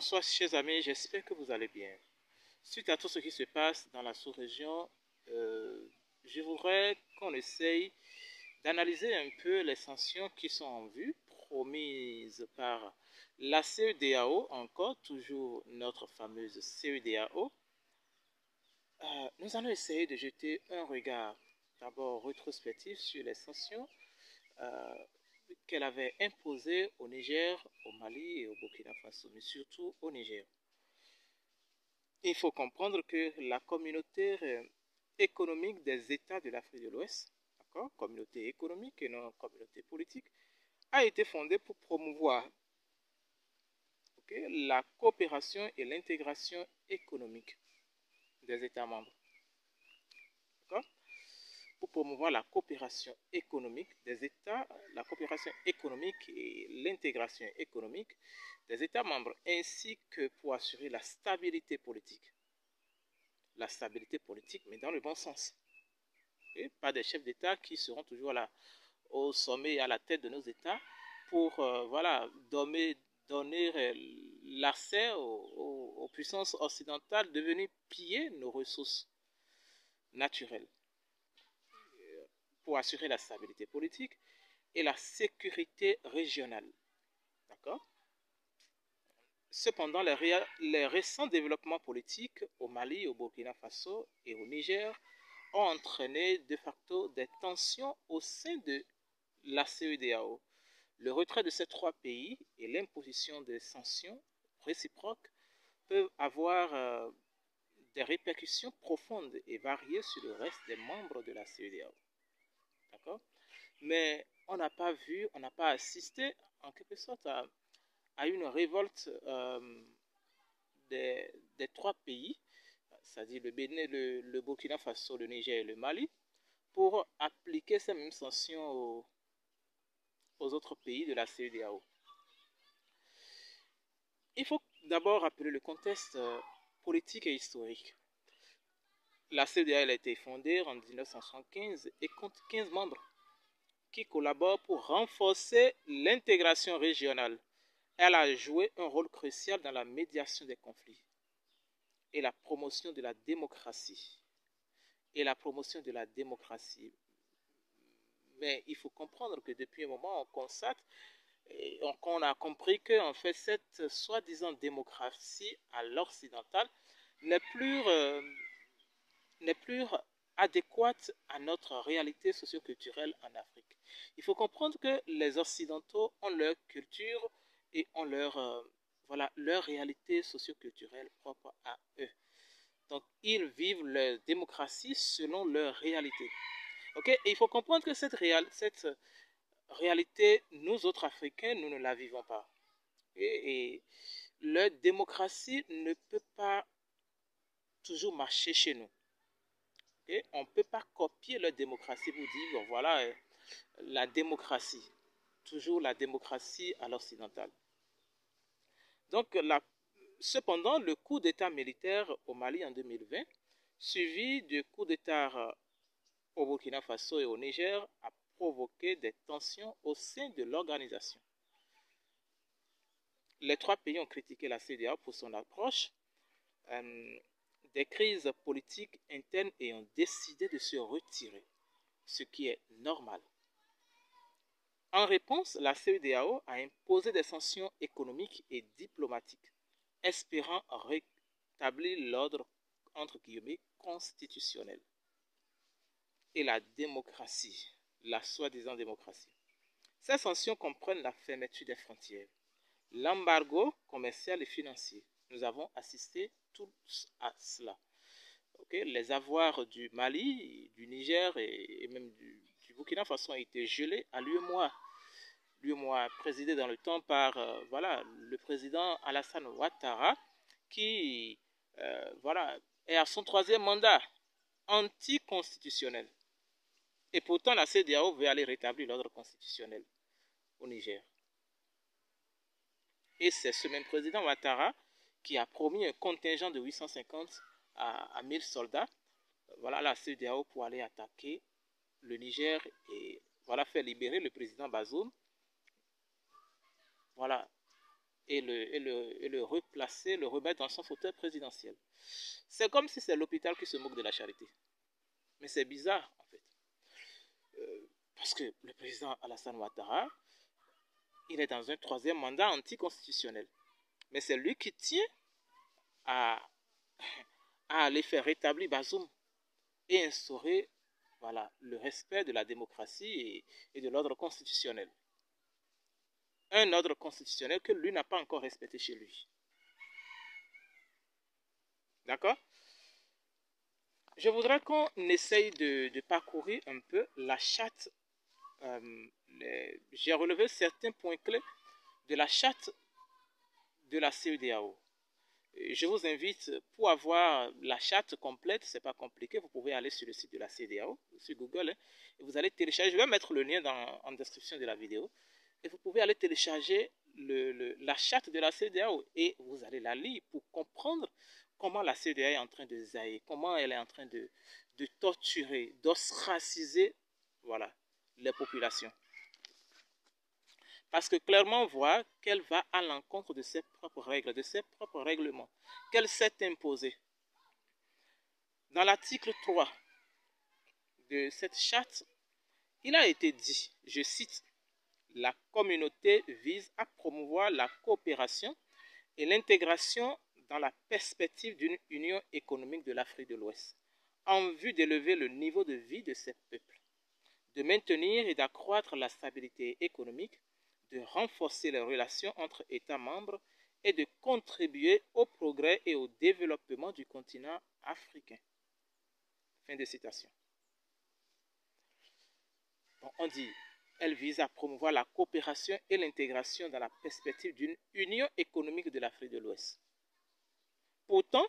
Bonsoir chers amis, j'espère que vous allez bien. Suite à tout ce qui se passe dans la sous-région, je voudrais qu'on essaye d'analyser un peu les sanctions qui sont en vue, promises par la CEDEAO, encore toujours notre fameuse CEDEAO. Nous allons essayer de jeter un regard d'abord rétrospectif sur les sanctions euh, qu'elle avait imposées au Niger, au Mali et au Burkina Faso, mais surtout au Niger. Il faut comprendre que la communauté économique des États de l'Afrique de l'Ouest, communauté économique et non communauté politique, a été fondée pour promouvoir la coopération et l'intégration économique des États membres. Pour promouvoir la coopération économique des États, la coopération économique et l'intégration économique des États membres, ainsi que pour assurer la stabilité politique. La stabilité politique, mais dans le bon sens. Et pas des chefs d'État qui seront toujours là au sommet et à la tête de nos États pour donner l'accès aux puissances occidentales de venir piller nos ressources naturelles pour assurer la stabilité politique et la sécurité régionale. D'accord? Cependant, les récents développements politiques au Mali, au Burkina Faso et au Niger ont entraîné de facto des tensions au sein de la CEDEAO. Le retrait de ces trois pays et l'imposition des sanctions réciproques peuvent avoir des répercussions profondes et variées sur le reste des membres de la CEDEAO. D'accord? Mais on n'a pas vu, on n'a pas assisté en quelque sorte à une révolte des trois pays, c'est-à-dire le Bénin, le Burkina Faso, le Niger et le Mali, pour appliquer ces mêmes sanctions aux autres pays de la CEDEAO. Il faut d'abord rappeler le contexte politique et historique. La CEDEAO a été fondée en 1975 et compte 15 membres qui collaborent pour renforcer l'intégration régionale. Elle a joué un rôle crucial dans la médiation des conflits et la promotion de la démocratie. Mais il faut comprendre que depuis un moment, on constate et on a compris que en fait, cette soi-disant démocratie à l'occidental n'est plus adéquate à notre réalité socioculturelle en Afrique. Il faut comprendre que les Occidentaux ont leur culture et ont leur réalité socioculturelle propre à eux. Donc, ils vivent leur démocratie selon leur réalité. Et il faut comprendre que cette réalité, nous autres Africains, nous ne la vivons pas. Et leur démocratie ne peut pas toujours marcher chez nous. On ne peut pas copier leur démocratie pour dire, bon, voilà, la démocratie. Toujours la démocratie à l'occidental. Donc, cependant, le coup d'État militaire au Mali en 2020, suivi du coup d'État au Burkina Faso et au Niger, a provoqué des tensions au sein de l'organisation. Les trois pays ont critiqué la CEDEAO pour son approche des crises politiques internes et ont décidé de se retirer, ce qui est normal. En réponse, la CEDEAO a imposé des sanctions économiques et diplomatiques, espérant rétablir l'ordre entre guillemets constitutionnel et la démocratie, la soi-disant démocratie. Ces sanctions comprennent la fermeture des frontières, l'embargo commercial et financier. Nous avons assisté tous à cela. Les avoirs du Mali, du Niger et même du Burkina Faso ont été gelés à l'UEMOA présidé dans le temps par le président Alassane Ouattara qui est à son troisième mandat anticonstitutionnel. Et pourtant, la CEDEAO veut aller rétablir l'ordre constitutionnel au Niger. Et c'est ce même président Ouattara qui a promis un contingent de 850 à 1000 soldats, la CEDEAO pour aller attaquer le Niger et faire libérer le président Bazoum. et le replacer, le remettre dans son fauteuil présidentiel. C'est comme si c'est l'hôpital qui se moque de la charité. Mais c'est bizarre, en fait. Parce que le président Alassane Ouattara, il est dans un troisième mandat anticonstitutionnel. Mais c'est lui qui tient à aller faire rétablir Bazoum et instaurer voilà, le respect de la démocratie et de l'ordre constitutionnel. Un ordre constitutionnel que lui n'a pas encore respecté chez lui. D'accord? Je voudrais qu'on essaye de parcourir un peu la charte. J'ai relevé certains points clés de la charte de la CEDEAO. Je vous invite, pour avoir la charte complète, c'est pas compliqué, vous pouvez aller sur le site de la CEDEAO, sur Google, hein, et vous allez télécharger, je vais mettre le lien en description de la vidéo, et vous pouvez aller télécharger la charte de la CEDEAO, et vous allez la lire pour comprendre comment la CEDEAO est en train de zaïr, comment elle est en train de torturer, d'ostraciser, voilà, les populations. Parce que clairement on voit qu'elle va à l'encontre de ses propres règles, de ses propres règlements, qu'elle s'est imposée. Dans l'article 3 de cette charte, il a été dit, je cite, la communauté vise à promouvoir la coopération et l'intégration dans la perspective d'une union économique de l'Afrique de l'Ouest, en vue d'élever le niveau de vie de ses peuples, de maintenir et d'accroître la stabilité économique, de renforcer les relations entre États membres et de contribuer au progrès et au développement du continent africain. Fin de citation. Bon, on dit, elle vise à promouvoir la coopération et l'intégration dans la perspective d'une union économique de l'Afrique de l'Ouest. Pourtant,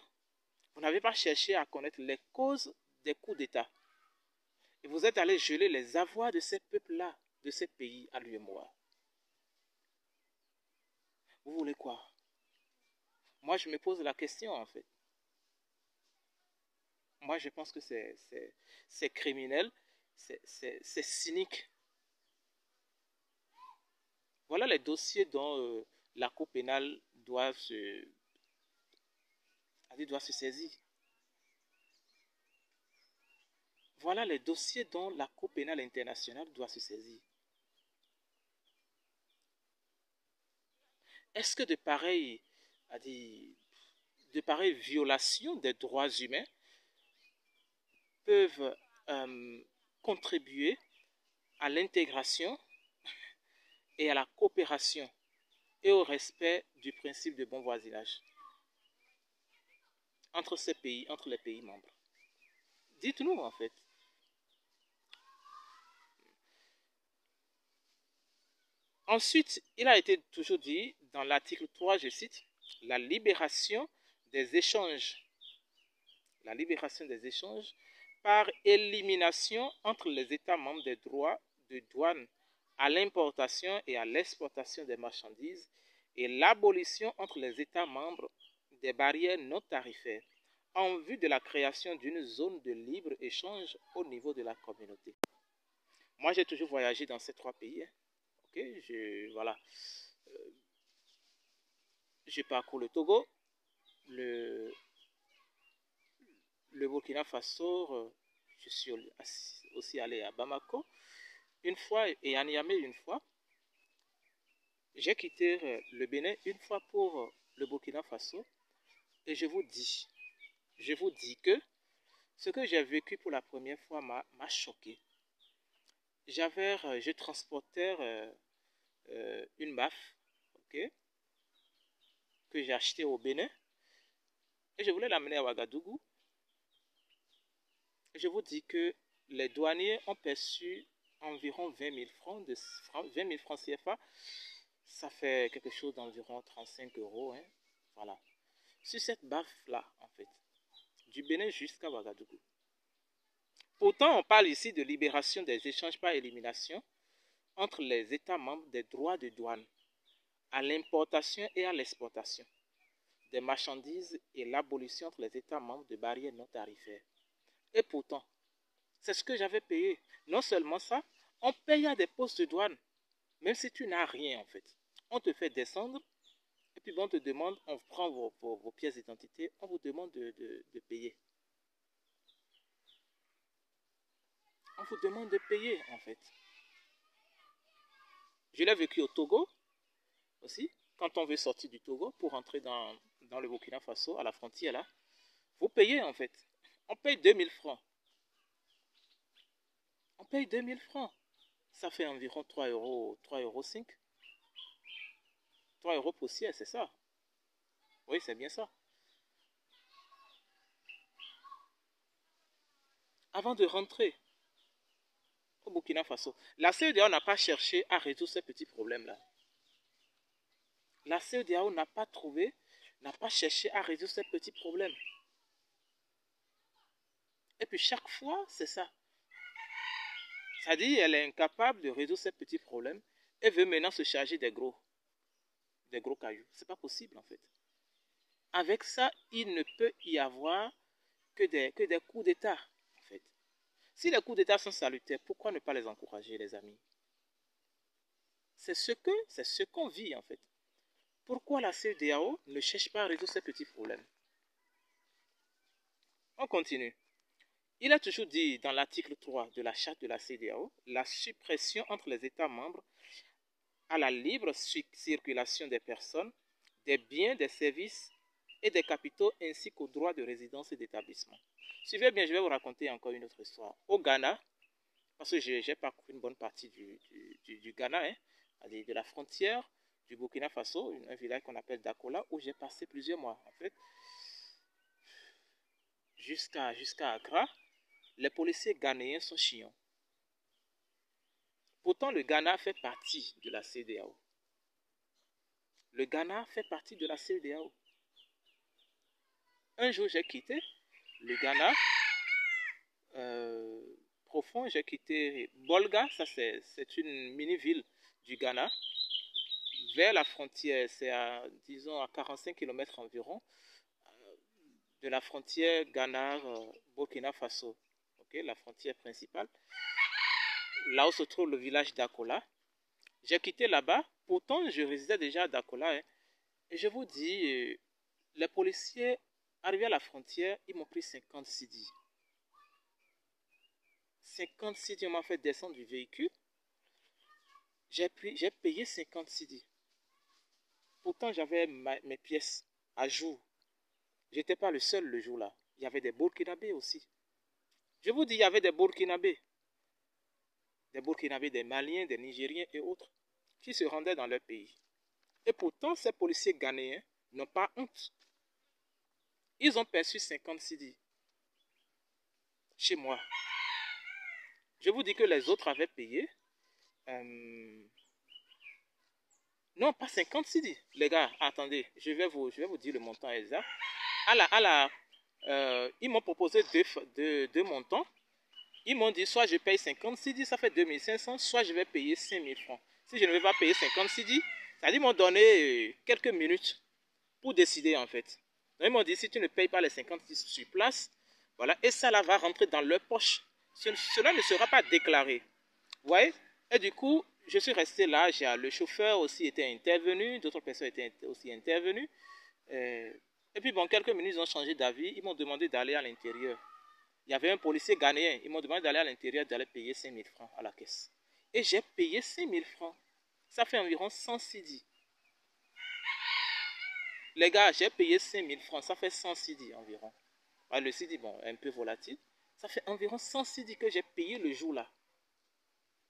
vous n'avez pas cherché à connaître les causes des coups d'État. Et vous êtes allé geler les avoirs de ces peuples-là, de ces pays à l'UEMOA. Vous voulez quoi? Moi, je me pose la question, en fait. Moi, je pense que c'est criminel, c'est cynique. Voilà les dossiers dont la Cour pénale doit se saisir. Voilà les dossiers dont la Cour pénale internationale doit se saisir. Est-ce que de pareilles violations des droits humains peuvent contribuer à l'intégration et à la coopération et au respect du principe de bon voisinage entre ces pays, entre les pays membres? Dites-nous en fait. Ensuite, il a été toujours dit dans l'article 3, je cite, la libération des échanges par élimination entre les États membres des droits de douane à l'importation et à l'exportation des marchandises et l'abolition entre les États membres des barrières non tarifaires en vue de la création d'une zone de libre-échange au niveau de la communauté. Moi, j'ai toujours voyagé dans ces trois pays. Okay, voilà. J'ai parcouru le Togo, le Burkina Faso, je suis aussi allé à Bamako une fois et à Niamey une fois. J'ai quitté le Bénin une fois pour le Burkina Faso et je vous dis que ce que j'ai vécu pour la première fois m'a choqué. Je transportais une baffe, okay, que j'ai achetée au Bénin et je voulais l'amener à Ouagadougou. Et je vous dis que les douaniers ont perçu environ 20 000 francs, 20 000 francs CFA. Ça fait quelque chose d'environ 35 euros. Hein, voilà. Sur cette baffe-là, en fait, du Bénin jusqu'à Ouagadougou. Pourtant, on parle ici de libération des échanges par élimination entre les États membres des droits de douane à l'importation et à l'exportation des marchandises et l'abolition entre les États membres de barrières non tarifaires. Et pourtant, c'est ce que j'avais payé. Non seulement ça, on paye à des postes de douane, même si tu n'as rien en fait. On te fait descendre, et puis bon, on te demande, on prend vos pièces d'identité, on vous demande de payer. On vous demande de payer, en fait. Je l'ai vécu au Togo aussi. Quand on veut sortir du Togo pour entrer dans le Burkina Faso, à la frontière là, vous payez en fait. On paye 2000 francs. On paye 2000 francs. Ça fait environ 3 euros, 3,5 €. 3 euros poussière, c'est ça. Oui, c'est bien ça. Avant de rentrer au Burkina Faso, la CEDEAO n'a pas cherché à résoudre ces petits problèmes-là. La CEDEAO n'a pas trouvé, n'a pas cherché à résoudre ces petits problèmes. Et puis chaque fois, c'est ça. C'est-à-dire qu'elle est incapable de résoudre ces petits problèmes et veut maintenant se charger des gros cailloux. C'est pas possible en fait. Avec ça, il ne peut y avoir que des coups d'État en fait. Si les coups d'État sont salutaires, pourquoi ne pas les encourager, les amis? C'est ce qu'on vit en fait. Pourquoi la CEDEAO ne cherche pas à résoudre ces petits problèmes? On continue. Il a toujours dit dans l'article 3 de la charte de la CEDEAO, la suppression entre les États membres à la libre circulation des personnes, des biens, des services et des capitaux ainsi qu'au droit de résidence et d'établissement. Suivez bien, je vais vous raconter encore une autre histoire. Au Ghana, parce que j'ai parcouru une bonne partie du Ghana, hein, de la frontière du Burkina Faso, un village qu'on appelle Dakola, où j'ai passé plusieurs mois. En fait, jusqu'à Accra, les policiers ghanéens sont chiants. Pourtant, le Ghana fait partie de la CEDEAO. Le Ghana fait partie de la CEDEAO. Un jour, j'ai quitté le Ghana profond, j'ai quitté Bolga, ça c'est une mini-ville du Ghana, vers la frontière, c'est à, disons, à 45 km environ, de la frontière Ghana-Burkina Faso, okay, la frontière principale, là où se trouve le village d'Akola. J'ai quitté là-bas, pourtant je résidais déjà à Dakola, hein, et je vous dis, les policiers arrivés à la frontière, ils m'ont pris 50 cedi. 50 cedi, on m'a fait descendre du véhicule. J'ai payé 50 cedi. Pourtant, j'avais mes pièces à jour. Je n'étais pas le seul le jour-là. Il y avait des Burkinabés aussi. Je vous dis, il y avait des Burkinabés. Des Burkinabés, des Maliens, des Nigériens et autres qui se rendaient dans leur pays. Et pourtant, ces policiers ghanéens n'ont pas honte. Ils ont perçu 50 cedi chez moi. Je vous dis que les autres avaient payé. Non, pas 50 cedi. Les gars, attendez, je vais vous dire le montant exact. Ils m'ont proposé deux montants. Ils m'ont dit soit je paye 50 cedi, ça fait 2500, soit je vais payer 5000 francs. Si je ne vais pas payer 50 cedi, c'est-à-dire ils m'ont donné quelques minutes pour décider en fait. Donc, ils m'ont dit si tu ne payes pas les 50 cedi sur place, voilà, et ça là va rentrer dans leur poche. Cela ne sera pas déclaré. Vous voyez? Et du coup, je suis resté là, le chauffeur aussi était intervenu, d'autres personnes étaient aussi intervenues. Et puis bon, quelques minutes, ils ont changé d'avis, ils m'ont demandé d'aller à l'intérieur. Il y avait un policier ghanéen, ils m'ont demandé d'aller à l'intérieur, d'aller payer 5000 francs à la caisse. Et j'ai payé 5000 francs. Ça fait environ 100 cedi. Les gars, j'ai payé 5000 francs, ça fait 100 cedi environ. Le cedi, bon, un peu volatile. Ça fait environ 100 cedi que j'ai payé le jour-là.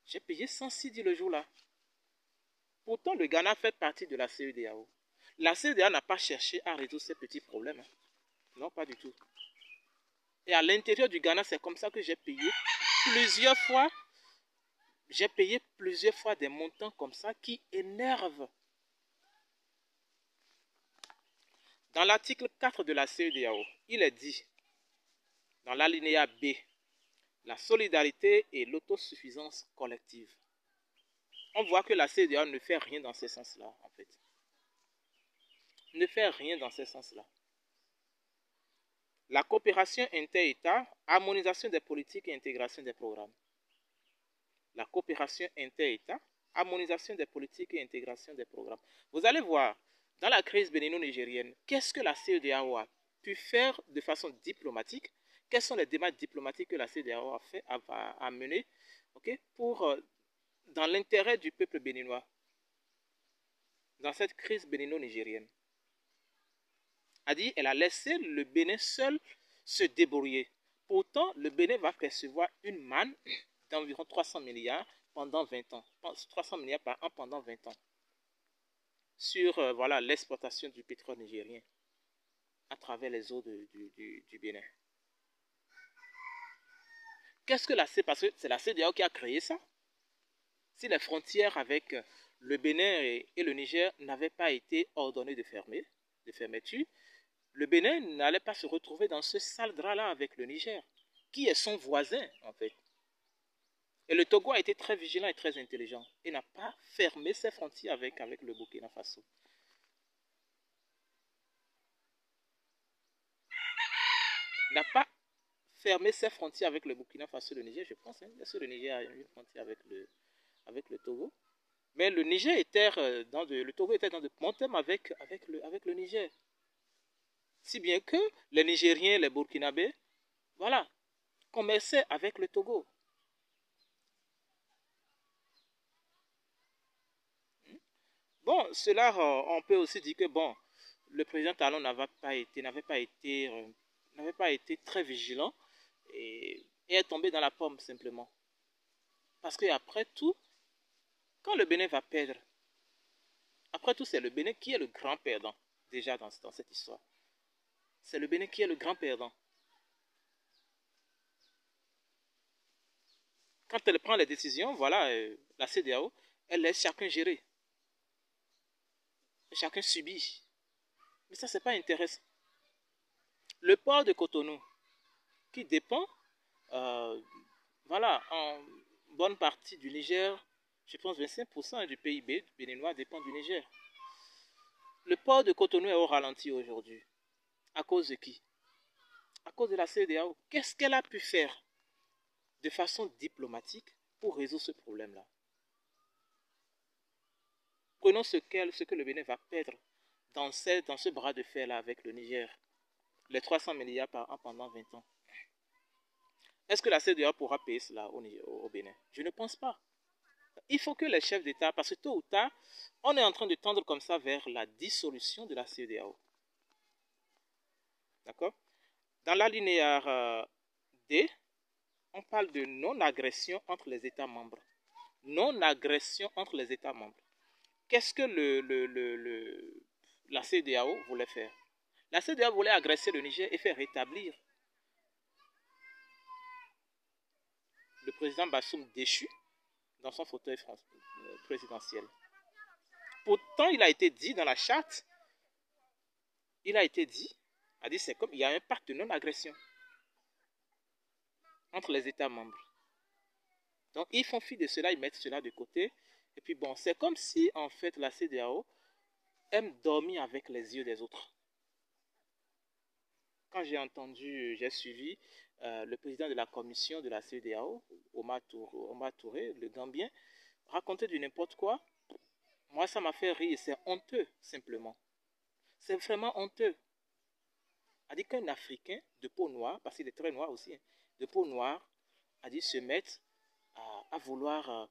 J'ai payé 100 cedi le jour-là. Pourtant, le Ghana fait partie de la CEDEAO. La CEDEAO n'a pas cherché à résoudre ces petits problèmes. Hein. Non, pas du tout. Et à l'intérieur du Ghana, c'est comme ça que j'ai payé plusieurs fois. J'ai payé plusieurs fois des montants comme ça qui énervent. Dans l'article 4 de la CEDEAO, il est dit, dans l'alinéa B, la solidarité et l'autosuffisance collective. On voit que la CEDEAO ne fait rien dans ce sens-là, en fait. Ne fait rien dans ce sens-là. La coopération inter-État, harmonisation des politiques et intégration des programmes. La coopération inter-État, harmonisation des politiques et intégration des programmes. Vous allez voir, dans la crise bénino-nigérienne, qu'est-ce que la CEDEAO a pu faire de façon diplomatique? Quelles sont les démarches diplomatiques que la CEDEAO a menées, okay, pour, dans l'intérêt du peuple béninois, dans cette crise bénino-nigérienne? Elle a laissé le Bénin seul se débrouiller. Pourtant, le Bénin va percevoir une manne d'environ 300 milliards pendant 20 ans. 300 milliards par an pendant 20 ans. Sur voilà, l'exportation du pétrole nigérien à travers les eaux du Bénin. Qu'est-ce que parce que c'est la CEDEAO qui a créé ça. Si les frontières avec le Bénin et le Niger n'avaient pas été ordonnées de fermeture, le Bénin n'allait pas se retrouver dans ce sale drap-là avec le Niger, qui est son voisin, en fait. Et le Togo a été très vigilant et très intelligent et n'a pas fermé ses frontières avec le Burkina Faso. N'a pas fermé ses frontières avec le Burkina Faso et le Niger, je pense. Bien sûr, le Niger a une frontière avec le Togo. Mais le Niger était le Togo était dans de bons termes avec le Niger. Si bien que les Nigériens, les Burkinabés, voilà, commerçaient avec le Togo. Bon, cela, on peut aussi dire que bon, le président Talon n'avait pas été très vigilant et est tombé dans la pomme simplement. Parce qu'après tout, quand le Bénin va perdre, après tout, c'est le Bénin qui est le grand perdant, déjà dans cette histoire. C'est le Bénin qui est le grand perdant. Quand elle prend les décisions, voilà, la CEDEAO, elle laisse chacun gérer. Chacun subit. Mais ça, c'est pas intéressant. Le port de Cotonou, qui dépend, voilà, en bonne partie du Niger, je pense 25% du PIB du béninois dépend du Niger. Le port de Cotonou est au ralenti aujourd'hui. À cause de qui? À cause de la CEDEAO. Qu'est-ce qu'elle a pu faire de façon diplomatique pour résoudre ce problème-là? Prenons ce que le Bénin va perdre dans ce bras de fer-là avec le Niger. Les 300 milliards par an pendant 20 ans. Est-ce que la CEDEAO pourra payer cela au Bénin? Je ne pense pas. Il faut que les chefs d'État, parce que tôt ou tard, on est en train de tendre comme ça vers la dissolution de la CEDEAO. D'accord? Dans l'alinéa D, on parle de non-agression entre les États membres. Non-agression entre les États membres. Qu'est-ce que la CEDEAO voulait faire? La CEDEAO voulait agresser le Niger et faire rétablir le président Bassoum déchu dans son fauteuil présidentiel. Pourtant, il a été dit dans la charte, c'est comme il y a un pacte de non-agression entre les États membres. Donc, ils font fi de cela, ils mettent cela de côté. Et puis bon, c'est comme si, en fait, la CEDEAO aime dormir avec les yeux des autres. Quand j'ai suivi le président de la commission de la CEDEAO, Omar Touré, le Gambien, raconter du n'importe quoi. Moi, ça m'a fait rire. C'est honteux, simplement. C'est vraiment honteux. A dit qu'un Africain de peau noire, parce qu'il est très noir aussi, de peau noire, a dit se mettre à vouloir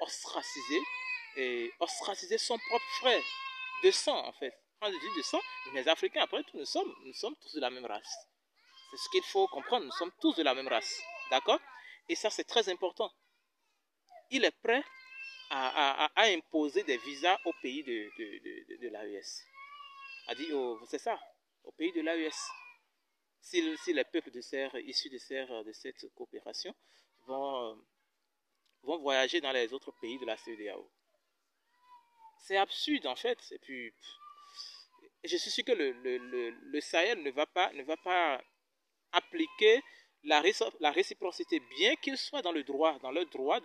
ostraciser son propre frère de sang, en fait. Quand je dis de sang, les Africains, après tout, nous sommes tous de la même race. C'est ce qu'il faut comprendre. Nous sommes tous de la même race. D'accord? Et ça, c'est très important. Il est prêt à imposer des visas au pays de l'AES. A dit, c'est ça, au pays de l'AES. Si les peuples issus de cette coopération vont voyager dans les autres pays de la CEDEAO. C'est absurde, en fait. Et puis, je suis sûr que le Sahel ne va pas appliquer la réciprocité, bien qu'il soit dans leur droit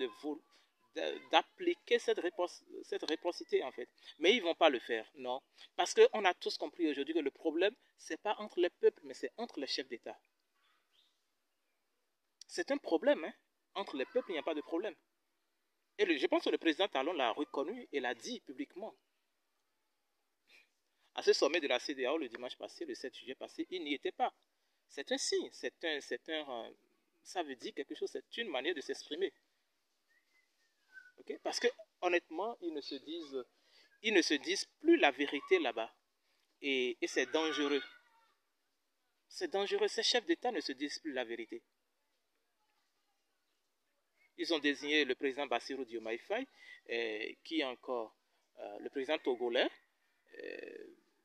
d'appliquer cette réciprocité, en fait. Mais ils ne vont pas le faire, non. Parce qu'on a tous compris aujourd'hui que le problème, ce n'est pas entre les peuples, mais c'est entre les chefs d'État. C'est un problème, hein. Entre les peuples, il n'y a pas de problème. Et je pense que le président Talon l'a reconnu et l'a dit publiquement. À ce sommet de la CEDEAO le dimanche passé, le 7 juillet passé, il n'y était pas. C'est un signe, ça veut dire quelque chose, c'est une manière de s'exprimer. Okay? Parce que honnêtement, ils ne se disent plus la vérité là-bas. Et c'est dangereux. C'est dangereux. Ces chefs d'État ne se disent plus la vérité. Ils ont désigné le président Bassirou Diomaye Faye, qui est encore le président togolais.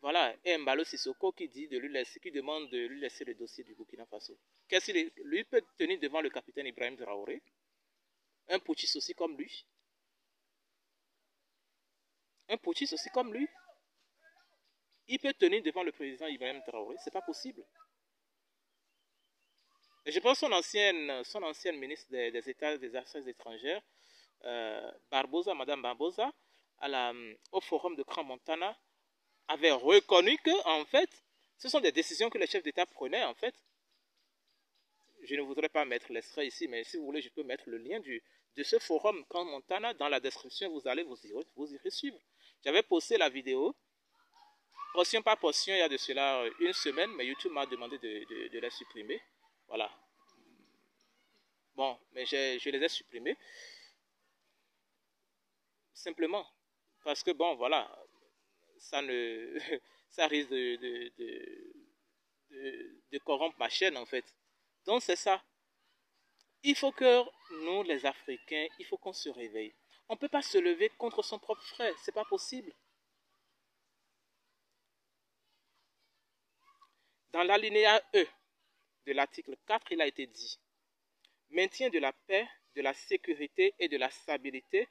Voilà, et Mbalo Sissoko qui demande de lui laisser le dossier du Burkina Faso. Qu'est-ce qu'il lui peut tenir devant le capitaine Ibrahim Traoré, un putschiste aussi comme lui. Un putschiste aussi comme lui. Il peut tenir devant le président Ibrahim Traoré, c'est pas possible. Et je pense son ancienne ministre des États des Affaires étrangères, Barbosa, Madame Barbosa, au forum de Crans-Montana, avait reconnu que, en fait, ce sont des décisions que les chefs d'État prenaient, en fait. Je ne voudrais pas mettre l'extrait ici, mais si vous voulez, je peux mettre le lien de ce forum Crans-Montana dans la description, vous irez suivre. J'avais posté la vidéo, portion par portion, il y a de cela une semaine, mais YouTube m'a demandé de la supprimer. Voilà. Bon, mais je les ai supprimés. Simplement. Parce que, bon, voilà, ça risque de corrompre ma chaîne, en fait. Donc, c'est ça. Il faut que nous, les Africains, il faut qu'on se réveille. On ne peut pas se lever contre son propre frère. C'est pas possible. Dans l'alinéa E de l'article 4, il a été dit: maintien de la paix, de la sécurité et de la stabilité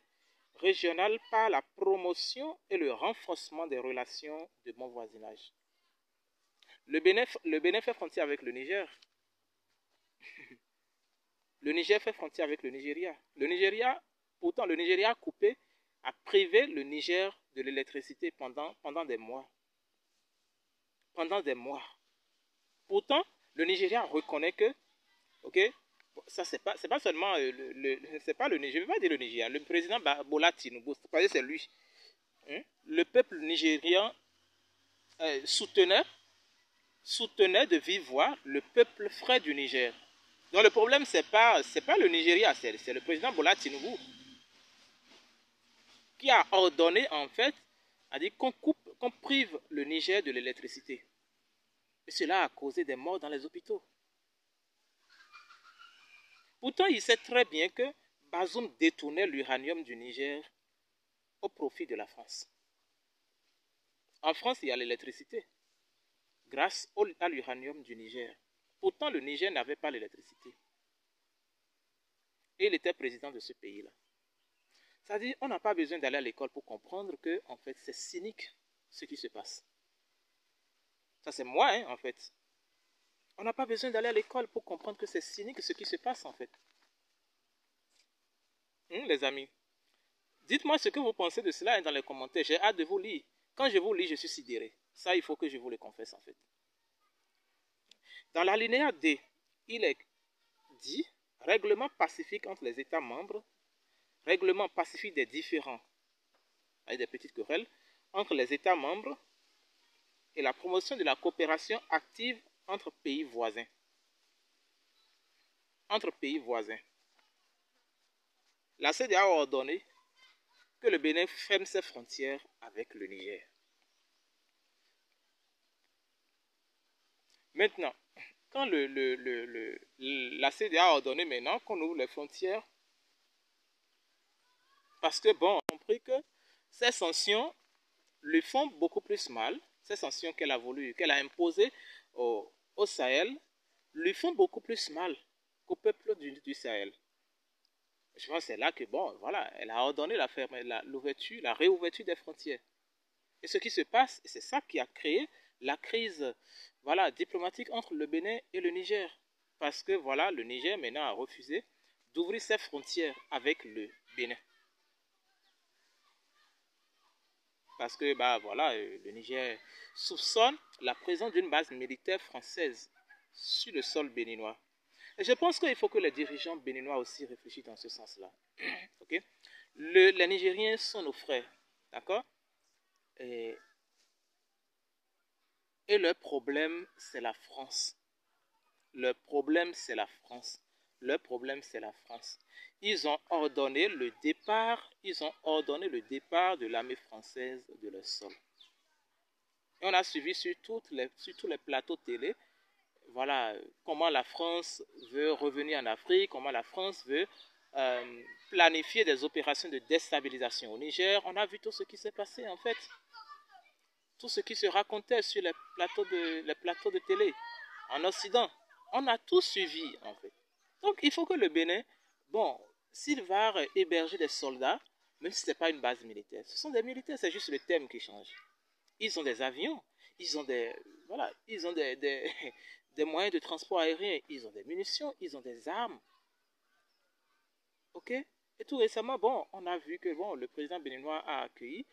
régionale par la promotion et le renforcement des relations de bon voisinage. Le Bénin fait frontière avec le Niger. Le Niger fait frontière avec le Nigeria. Pourtant, le Nigeria a privé le Niger de l'électricité pendant des mois. Pendant des mois. Pourtant, le Nigeria reconnaît que, ok, ça c'est pas seulement c'est pas le Nigeria, je ne vais pas dire le Nigeria, le président Bola Tinubu, c'est lui. Hein? Le peuple nigérian soutenait de vive voix le peuple frère du Niger. Donc le problème c'est pas le Nigeria, c'est le président Bola Tinubu qui a ordonné en fait, a dit qu'on prive le Niger de l'électricité. Et cela a causé des morts dans les hôpitaux. Pourtant, il sait très bien que Bazoum détournait l'uranium du Niger au profit de la France. En France, il y a l'électricité grâce à l'uranium du Niger. Pourtant, le Niger n'avait pas l'électricité. Et il était président de ce pays-là. C'est-à-dire, on n'a pas besoin d'aller à l'école pour comprendre que, en fait, c'est cynique ce qui se passe. Ça, c'est moi, hein, en fait. On n'a pas besoin d'aller à l'école pour comprendre que c'est cynique ce qui se passe, en fait. Les amis, dites-moi ce que vous pensez de cela dans les commentaires. J'ai hâte de vous lire. Quand je vous lis, je suis sidéré. Ça, il faut que je vous le confesse, en fait. Dans l'alinéa D, il est dit règlement pacifique entre les États membres, règlement pacifique des différends, avec des petites querelles, entre les États membres et la promotion de la coopération active entre pays voisins. Entre pays voisins. La CEDEAO a ordonné que le Bénin ferme ses frontières avec le Niger. Maintenant, quand la CEDEAO a ordonné maintenant qu'on ouvre les frontières, parce que bon, on a compris que ces sanctions lui font beaucoup plus mal, ces sanctions qu'elle a imposées au Sahel, lui font beaucoup plus mal qu'au peuple du Sahel. Je pense que c'est là que, bon, voilà, elle a ordonné la réouverture des frontières. Et ce qui se passe, c'est ça qui a créé la crise, voilà, diplomatique entre le Bénin et le Niger. Parce que, voilà, le Niger maintenant a refusé d'ouvrir ses frontières avec le Bénin. Parce que, bah, voilà, le Niger soupçonne la présence d'une base militaire française sur le sol béninois. Et je pense qu'il faut que les dirigeants béninois aussi réfléchissent dans ce sens-là. Okay? Les Nigériens sont nos frères, d'accord? Et Et le problème, c'est la France. Le problème, c'est la France. Le problème, c'est la France. Ils ont ordonné le départ, de l'armée française de leur sol. Et on a suivi sur tous les plateaux télé, voilà, comment la France veut revenir en Afrique, comment la France veut planifier des opérations de déstabilisation au Niger. On a vu tout ce qui s'est passé, en fait. Tout ce qui se racontait sur les plateaux de télé en Occident. On a tout suivi, en fait. Donc, il faut que le Bénin, bon, s'il va héberger des soldats, même si ce n'est pas une base militaire, ce sont des militaires, c'est juste le thème qui change. Ils ont des avions, ils ont des moyens de transport aérien, ils ont des munitions, ils ont des armes. Ok? Et tout récemment, bon, on a vu que bon, le président béninois a accueilli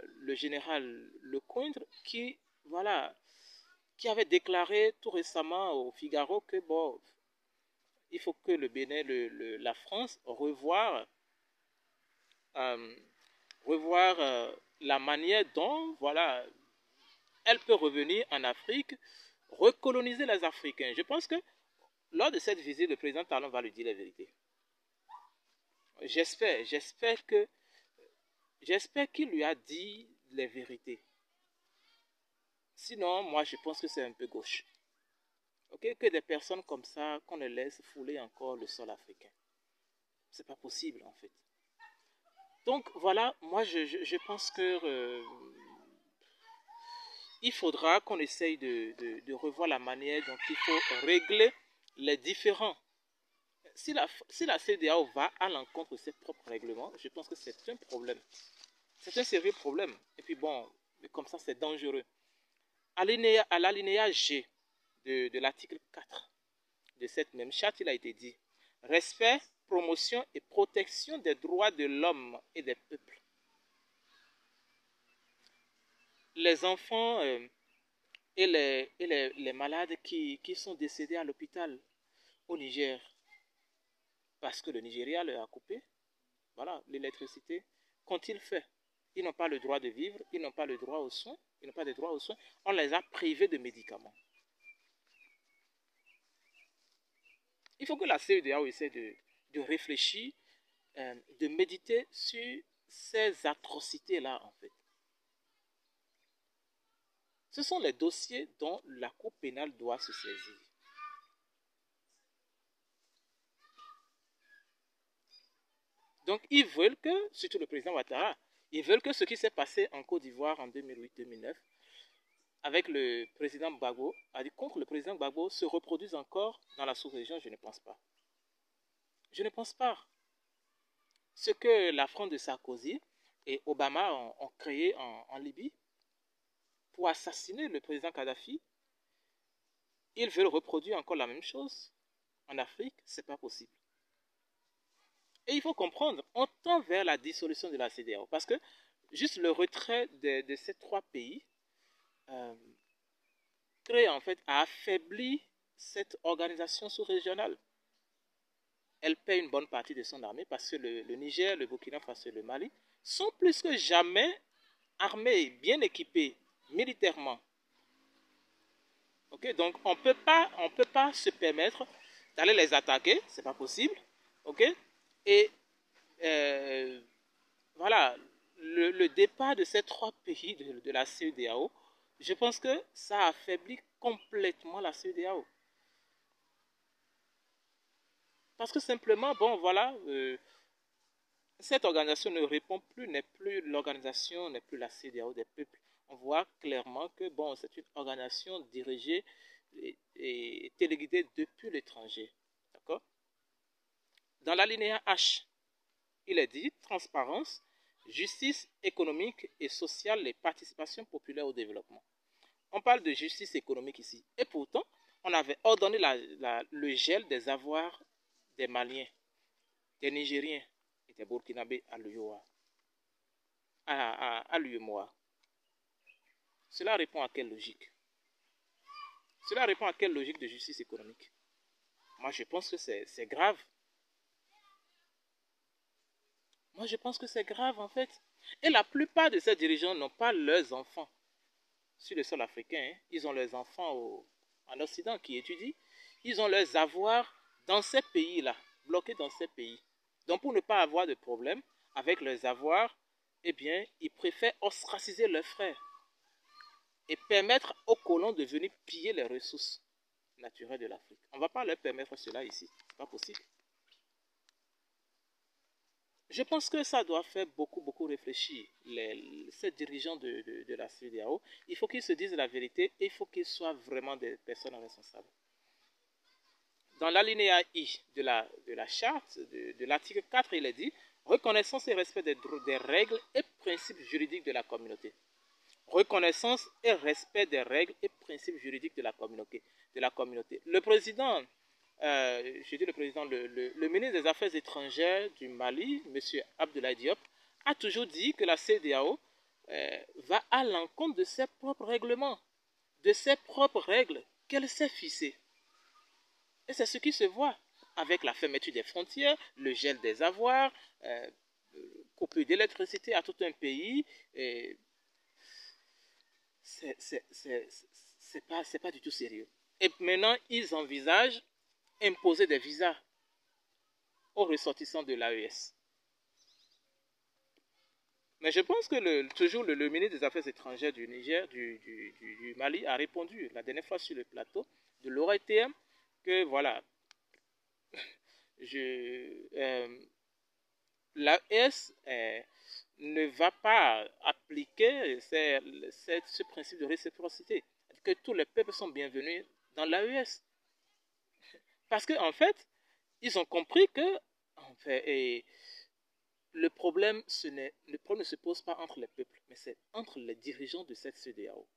le général Lecointre voilà, qui avait déclaré tout récemment au Figaro que bon, il faut que le Bénin, la France, euh, revoir la manière dont, voilà, elle peut revenir en Afrique, recoloniser les Africains. Je pense que lors de cette visite, le président Talon va lui dire la vérité. J'espère qu'il lui a dit les vérités. Sinon, moi, je pense que c'est un peu gauche. Okay? Que des personnes comme ça, qu'on les laisse fouler encore le sol africain. C'est pas possible, en fait. Donc, voilà, moi, je pense que il faudra qu'on essaye de revoir la manière dont il faut régler les différends. Si la CEDEAO va à l'encontre de ses propres règlements, je pense que c'est un problème. C'est un sérieux problème. Et puis bon, comme ça, c'est dangereux. À l'alinéa G de l'article 4 de cette même charte, il a été dit respect, promotion et protection des droits de l'homme et des peuples. Les enfants et les malades qui sont décédés à l'hôpital au Niger, parce que le Nigeria leur a coupé, voilà, l'électricité, qu'ont-ils fait? Ils n'ont pas le droit de vivre, ils n'ont pas le droit aux soins, ils n'ont pas de droit aux soins, on les a privés de médicaments. Il faut que la CEDEAO essaie de réfléchir, de méditer sur ces atrocités-là, en fait. Ce sont les dossiers dont la Cour pénale doit se saisir. Donc, ils veulent que, surtout le président Ouattara, ils veulent que ce qui s'est passé en Côte d'Ivoire en 2008-2009, avec le président Gbagbo, contre le président Gbagbo, se reproduise encore dans la sous-région, je ne pense pas. Je ne pense pas. Ce que la France de Sarkozy et Obama ont créé en Libye pour assassiner le président Kadhafi, ils veulent reproduire encore la même chose en Afrique, c'est pas possible. Et il faut comprendre, on tend vers la dissolution de la CEDEAO parce que juste le retrait de ces trois pays crée en fait, a affaibli cette organisation sous-régionale. Elle paie une bonne partie de son armée parce que le Niger, le Burkina Faso et le Mali sont plus que jamais armés, bien équipés militairement. Okay? Donc on peut pas se permettre d'aller les attaquer, c'est pas possible. Okay? Et voilà, le départ de ces trois pays de la CEDEAO, je pense que ça affaiblit complètement la CEDEAO. Parce que simplement, bon, voilà, cette organisation ne répond plus, l'organisation n'est plus la CEDEAO des peuples. On voit clairement que, bon, c'est une organisation dirigée et téléguidée depuis l'étranger. D'accord? Dans l'alinéa H, il est dit transparence, justice économique et sociale et participation populaire au développement. On parle de justice économique ici. Et pourtant, on avait ordonné le gel des avoirs des Maliens, des Nigériens et des Burkinabés à l'UEMOA. Cela répond à quelle logique? Cela répond à quelle logique de justice économique? Moi, je pense que c'est grave. Moi, je pense que c'est grave, en fait. Et la plupart de ces dirigeants n'ont pas leurs enfants sur le sol africain. Hein. Ils ont leurs enfants en Occident qui étudient. Ils ont leurs avoirs dans ces pays-là, bloqués dans ces pays. Donc, pour ne pas avoir de problème avec leurs avoirs, eh bien, ils préfèrent ostraciser leurs frères et permettre aux colons de venir piller les ressources naturelles de l'Afrique. On ne va pas leur permettre cela ici. Ce n'est pas possible. Je pense que ça doit faire beaucoup réfléchir ces dirigeants de la CEDEAO. Il faut qu'ils se disent la vérité et il faut qu'ils soient vraiment des personnes responsables. Dans l'alinéa I de la charte, de l'article 4, il est dit « Reconnaissance et respect des règles et principes juridiques de la communauté ». Reconnaissance et respect des règles et principes juridiques de la communauté. Le président, le ministre des Affaires étrangères du Mali, M. Abdoulaye Diop, a toujours dit que la CEDEAO va à l'encontre de ses propres règlements, de ses propres règles qu'elle s'est fixées. Et c'est ce qui se voit avec la fermeture des frontières, le gel des avoirs, coupure d'électricité à tout un pays. C'est pas du tout sérieux. Et maintenant, ils envisagent imposer des visas aux ressortissants de l'AES. Mais je pense que toujours le ministre des Affaires étrangères du Niger, du Mali, a répondu la dernière fois sur le plateau de l'ORTM que voilà, l'AES ne va pas appliquer ce principe de réciprocité, que tous les peuples sont bienvenus dans l'AES. Parce qu'en fait, ils ont compris que le problème ne se pose pas entre les peuples, mais c'est entre les dirigeants de cette CEDEAO.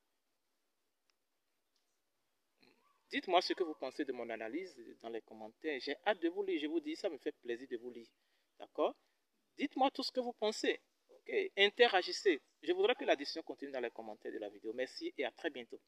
Dites-moi ce que vous pensez de mon analyse dans les commentaires. J'ai hâte de vous lire, je vous dis, ça me fait plaisir de vous lire. D'accord? Dites-moi tout ce que vous pensez. Okay? Interagissez. Je voudrais que la discussion continue dans les commentaires de la vidéo. Merci et à très bientôt.